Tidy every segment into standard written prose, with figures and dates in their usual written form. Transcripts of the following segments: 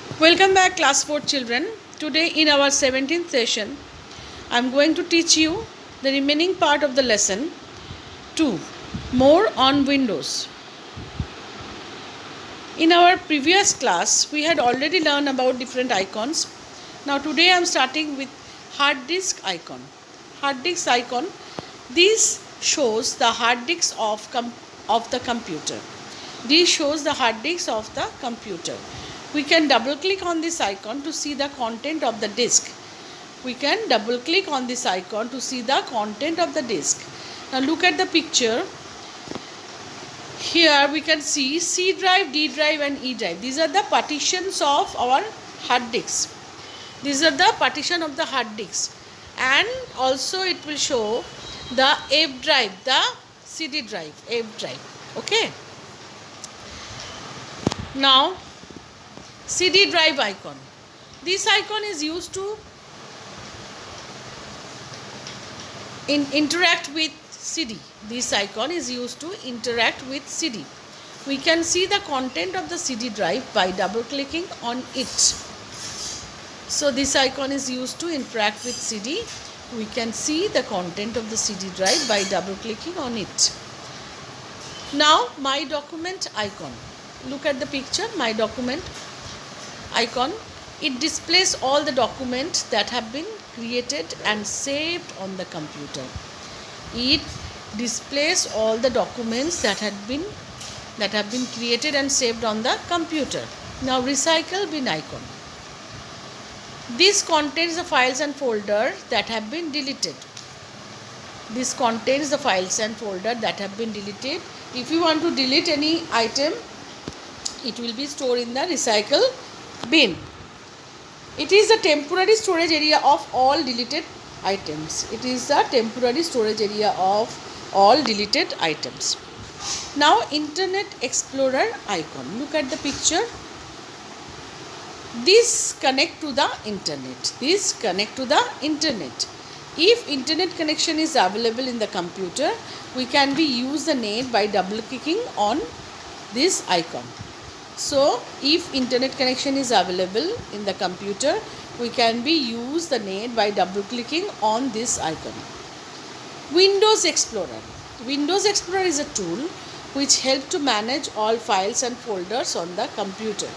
Welcome back, class 4 children. Today, in our 17th session, I am going to teach you the remaining part of the lesson 2, more on Windows. In our previous class, we had already learned about different icons. Now, today I am starting with hard disk icon. Hard disk icon, this shows the hard disk of the computer. This shows the hard disk of the computer. We can double click on this icon to see the content of the disk. We can double click on this icon to see the content of the disk. Now look at the picture. Here we can see C drive, D drive and E drive. These are the partitions of our hard disk. These are the partition of the hard disk. And also it will show the F drive, the CD drive, F drive. Okay. Now CD drive icon. This icon is used to interact with CD. This icon is used to interact with CD. We can see the content of the CD drive by double clicking on it. So this icon is used to interact with CD. We can see the content of the CD drive by double clicking on it. Now my document icon. Look at the picture, my document icon. It displays all the documents that have been created and saved on the computer. It displays all the documents that have been created and saved on the computer. Now recycle bin icon. This contains the files and folder that have been deleted. This contains the files and folder that have been deleted. If you want to delete any item, it will be stored in the recycle bin. It is the temporary storage area of all deleted items. It is the temporary storage area of all deleted items. Now Internet Explorer icon. Look at the picture. This connect to the internet. This connect to the internet. If internet connection is available in the computer, we can use the net by double clicking on this icon. So if internet connection is available in the computer, we can use the net by double clicking on this icon. Windows Explorer. Windows Explorer is a tool which helps to manage all files and folders on the computer.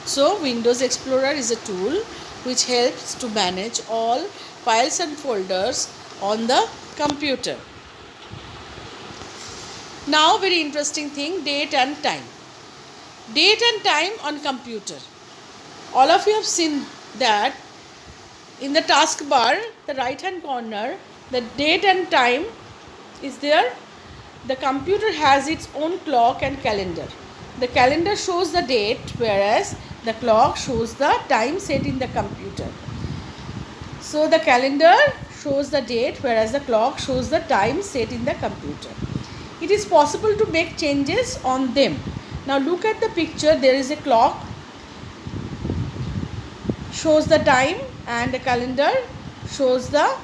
So Windows Explorer is a tool which helps to manage all files and folders on the computer. Now very interesting thing, date and time. Date and time on computer. All of you have seen that in the taskbar, the right hand corner, the date and time is there. The computer has its own clock and calendar. The calendar shows the date, whereas the clock shows the time set in the computer. So the calendar shows the date, whereas the clock shows the time set in the computer. It is possible to make changes on them. Now look at the picture, there is a clock, shows the time, and the calendar shows the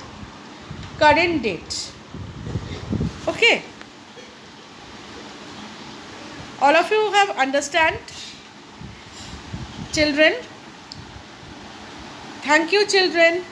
current date. Okay. All of you have understand, children? Thank you, children.